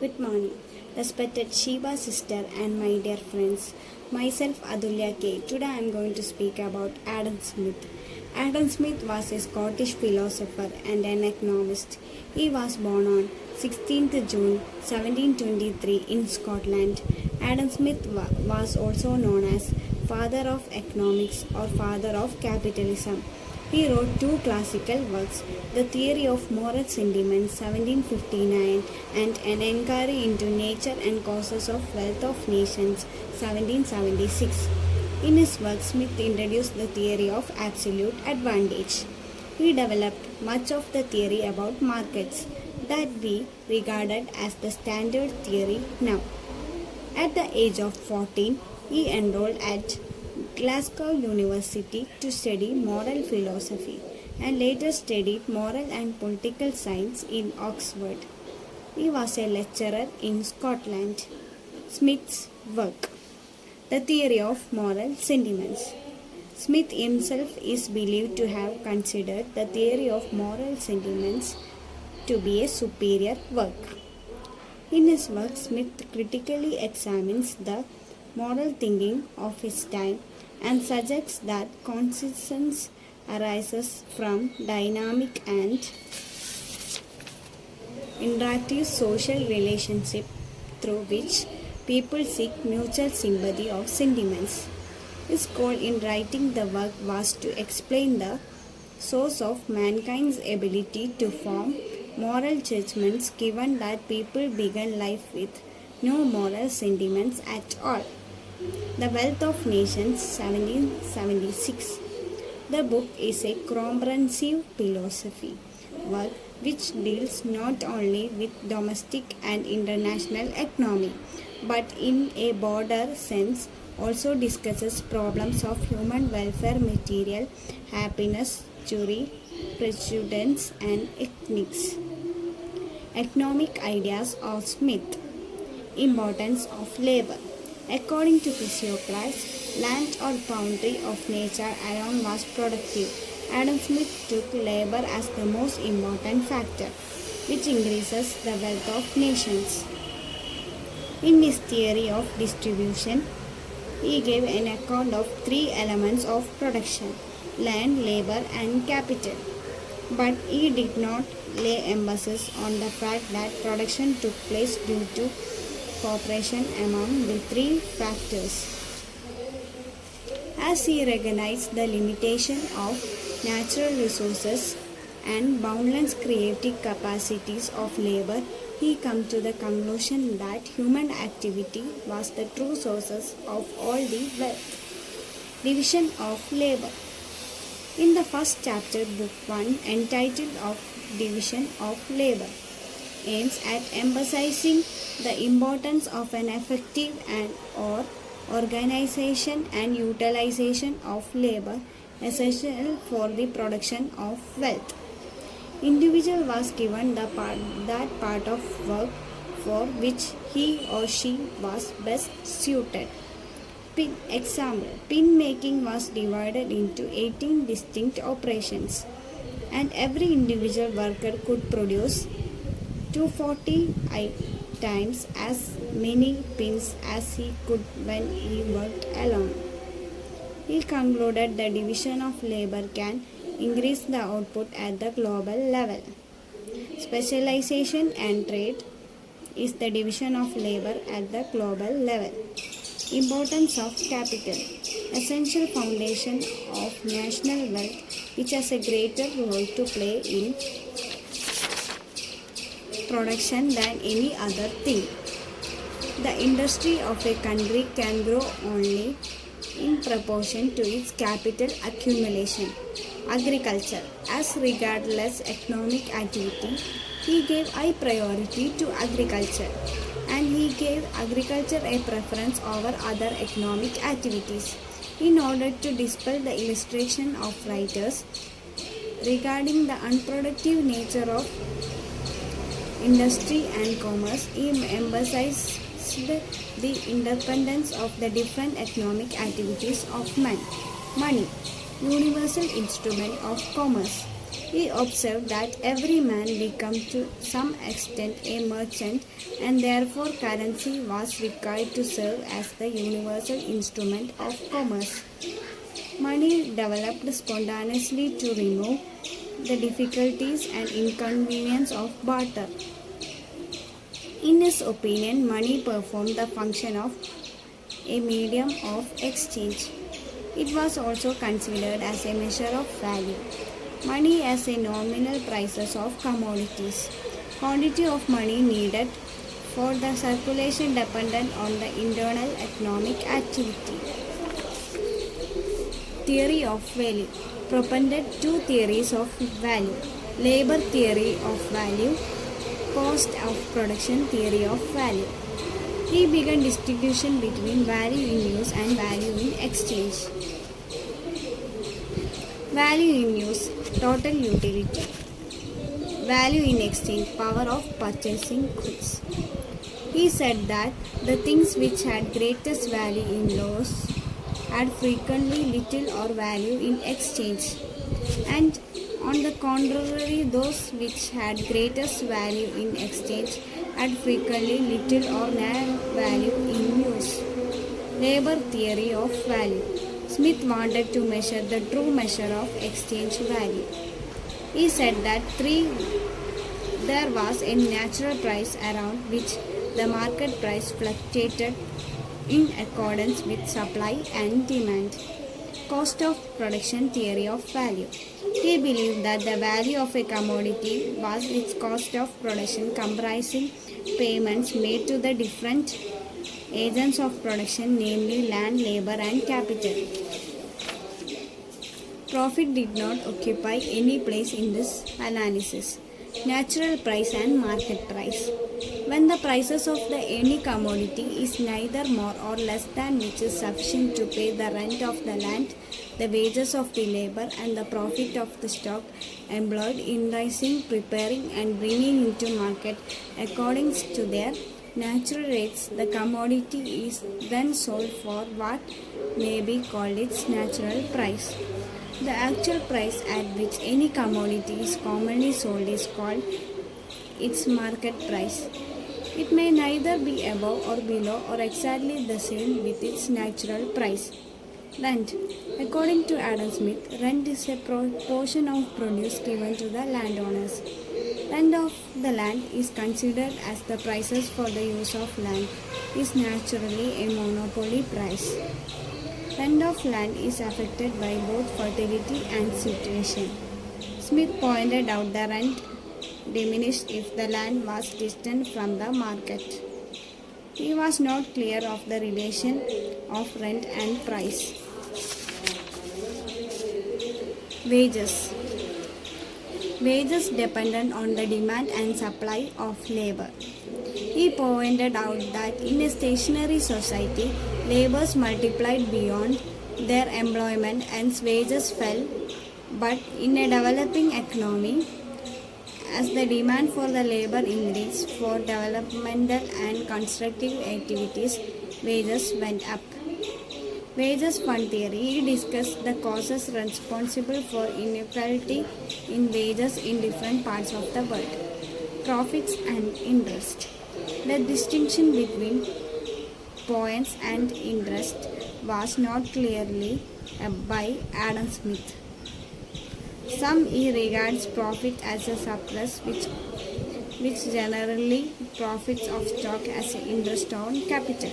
Good morning, respected Shiva sister and my dear friends. Myself Adulya K. Today I am going to speak about Adam Smith. Adam Smith was a Scottish philosopher and an economist. He was born on 16th June 1723 in Scotland. Adam Smith was also known as father of economics or father of capitalism. He wrote two classical works, The Theory of Moral Sentiments 1759 and An Enquiry into Nature and Causes of Wealth of Nations 1776. In his work, Smith introduced the theory of absolute advantage. He developed much of the theory about markets that we regarded as the standard theory now. At the age of 14, he enrolled at Glasgow University to study moral philosophy and later studied moral and political science in Oxford. He was a lecturer in Scotland. Smith's work, The Theory of Moral Sentiments. Smith himself is believed to have considered the theory of moral sentiments to be a superior work. In his work, Smith critically examines the moral thinking of his time and suggests that conscience arises from dynamic and interactive social relationship through which people seek mutual sympathy of sentiments. His goal in writing the work was to explain the source of mankind's ability to form moral judgments given that people began life with no moral sentiments at all. The Wealth of Nations 1776. The book is a comprehensive philosophy work which deals not only with domestic and international economy but in a broader sense also discusses problems of human welfare, material happiness, jury, prejudice and ethics. Economic ideas of Smith. Importance of labor. According to physiocrats, land or boundary of nature alone was productive. Adam Smith took labor as the most important factor, which increases the wealth of nations. In his theory of distribution, he gave an account of three elements of production: land, labor, and capital. But he did not lay emphasis on the fact that production took place due to cooperation among the three factors. As he recognized the limitation of natural resources and boundless creative capacities of labor, he came to the conclusion that human activity was the true sources of all the wealth. Division of labor. In the first chapter, book 1, entitled of Division of Labor, aims at emphasizing the importance of an effective and or organization and utilization of labor essential for the production of wealth. Individual was given that part of work for which he or she was best suited. Example, pin making was divided into 18 distinct operations and every individual worker could produce 240 times as many pins as he could when he worked alone. He concluded the division of labor can increase the output at the global level. Specialization and trade is the division of labor at the global level. Importance of capital. Essential foundation of national wealth which has a greater role to play in production than any other thing. The industry of a country can grow only in proportion to its capital accumulation. Agriculture. As regardless economic activity, he gave high priority to agriculture and he gave agriculture a preference over other economic activities. In order to dispel the illustration of writers regarding the unproductive nature of industry and commerce, he emphasized the independence of the different economic activities of man. Money, universal instrument of commerce. He observed that every man became to some extent a merchant, and therefore currency was required to serve as the universal instrument of commerce. Money developed spontaneously to remove the difficulties and inconvenience of barter. In his opinion, money performed the function of a medium of exchange. It was also considered as a measure of value. Money as a nominal prices of commodities. Quantity of money needed for the circulation dependent on the internal economic activity. Theory of value. Propounded two theories of value. Labor theory of value, cost of production theory of value. He began distinction between value in use and value in exchange. Value in use, total utility. Value in exchange, power of purchasing goods. He said that the things which had greatest value in use had frequently little or value in exchange, and on the contrary, those which had greatest value in exchange had frequently little or no value in use. Labor theory of value. Smith wanted to measure the true measure of exchange value. He said that there was a natural price around which the market price fluctuated in accordance with supply and demand. Cost of production theory of value. He believed that the value of a commodity was its cost of production, comprising payments made to the different agents of production, namely land, labor, and capital. Profit did not occupy any place in this analysis. Natural price and market price. When the prices of any commodity is neither more or less than which is sufficient to pay the rent of the land, the wages of the labor, and the profit of the stock employed in raising, preparing, and bringing into market according to their natural rates, the commodity is then sold for what may be called its natural price. The actual price at which any commodity is commonly sold is called its market price. It may neither be above or below or exactly the same with its natural price. Rent. According to Adam Smith, rent is a portion of produce given to the landowners. Rent of the land is considered as the prices for the use of land is naturally a monopoly price. Rent of land is affected by both fertility and situation. Smith pointed out the rent diminished if the land was distant from the market. He was not clear of the relation of rent and price. Wages. Wages dependent on the demand and supply of labor. He pointed out that in a stationary society, laborers multiplied beyond their employment and wages fell, but in a developing economy, as the demand for the labor increased for developmental and constructive activities, wages went up. Wages fund theory. He discussed the causes responsible for inequality in wages in different parts of the world. Profits and interest. The distinction between points and interest was not clearly by Adam Smith. Some he regards profit as a surplus, which generally profits of stock as an interest on capital.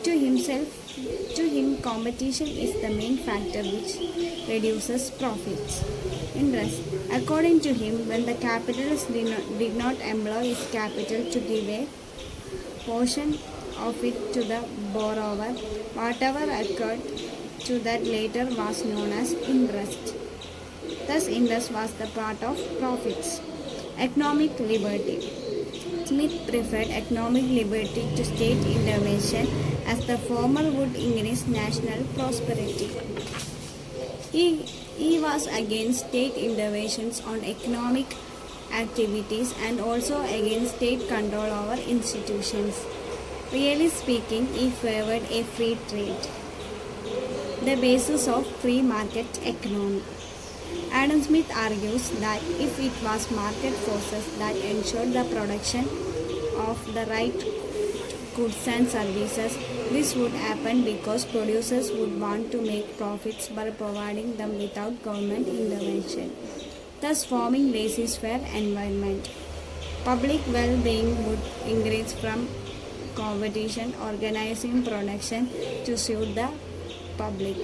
To him, competition is the main factor which reduces profits. Interest. According to him, when the capitalist did not employ his capital to give a portion of it to the borrower, whatever occurred to that later was known as interest. Thus, interest was the part of profits. Economic liberty. Smith preferred economic liberty to state intervention as the former would increase national prosperity. He was against state interventions on economic activities and also against state control over institutions. Really speaking, he favored a free trade, the basis of free market economy. Adam Smith argues that if it was market forces that ensured the production of the right goods and services, this would happen because producers would want to make profits by providing them without government intervention, thus forming laissez-faire environment. Public well-being would increase from competition, organizing production to suit the public.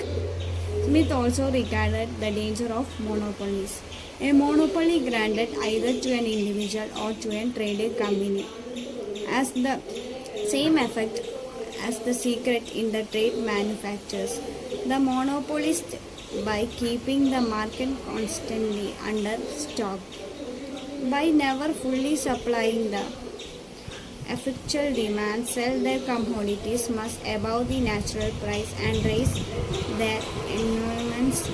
Smith also regarded the danger of monopolies. A monopoly granted either to an individual or to a traded company has the same effect as the secret in the trade manufactures. The monopolist, by keeping the market constantly under stock, by never fully supplying the effectual demand, sell their commodities much above the natural price and raise their enrollments,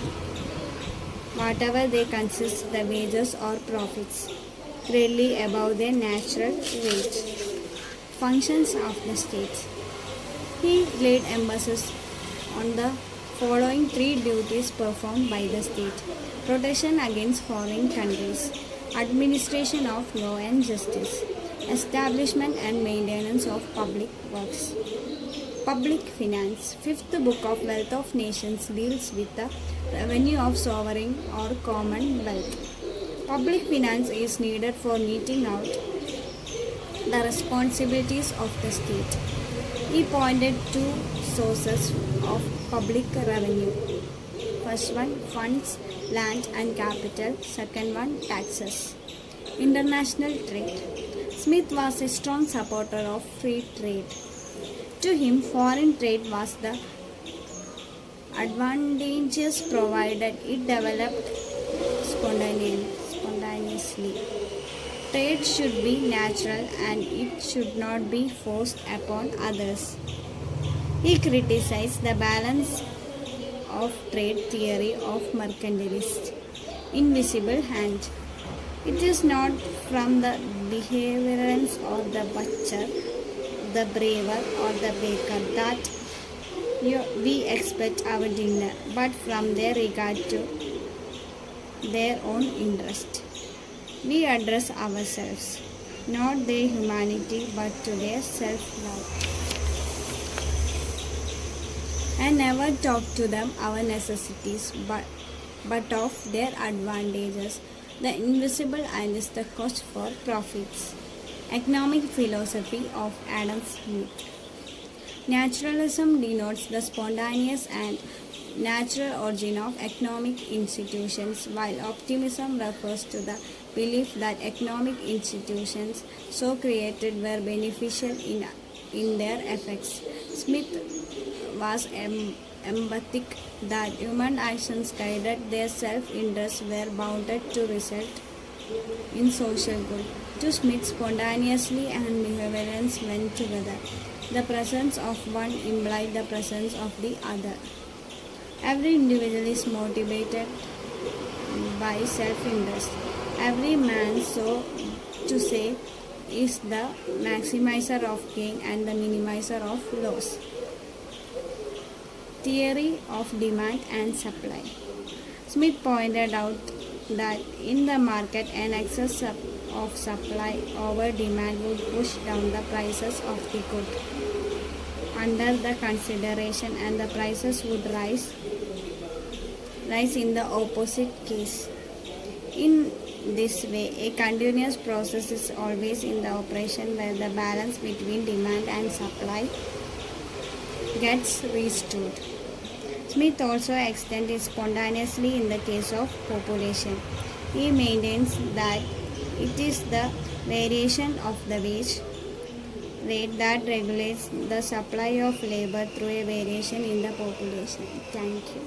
whatever they consist, the wages or profits, greatly above their natural wage. Functions of the states. He laid emphasis on the following three duties performed by the state: protection against foreign countries, administration of law and justice, establishment and maintenance of public works. Public finance. Fifth book of Wealth of Nations deals with the revenue of sovereign or commonwealth. Public finance is needed for meeting out the responsibilities of the state. He pointed to sources of public revenue. First one, funds, land and capital. Second one, taxes. International trade. Smith was a strong supporter of free trade. To him, foreign trade was the advantageous provided it developed spontaneously. Trade should be natural and it should not be forced upon others. He criticized the balance of trade theory of mercantilists. Invisible hand. It is not from the behaviorance of the butcher, the braver or the baker that we expect our dinner, but from their regard to their own interest. We address ourselves, not their humanity but to their self-love, and never talk to them our necessities but of their advantages, the invisible and is the cost for profits. Economic philosophy of Adam Smith. Naturalism denotes the spontaneous and natural origin of economic institutions, while optimism refers to the belief that economic institutions so created were beneficial in their effects. Smith was emphatic that human actions guided their self-interest were bounded to result in social good. To Smith, spontaneously and behaviorance went together. The presence of one implied the presence of the other. Every individual is motivated by self-interest. Every man, so to say, is the maximizer of gain and the minimizer of loss. Theory of demand and supply. Smith pointed out that in the market an excess of supply over demand would push down the prices of the good under the consideration, and the prices would rise in the opposite case. In this way, a continuous process is always in the operation where the balance between demand and supply gets restored. Smith also extended spontaneously in the case of population. He maintains that it is the variation of the wage rate that regulates the supply of labor through a variation in the population. Thank you.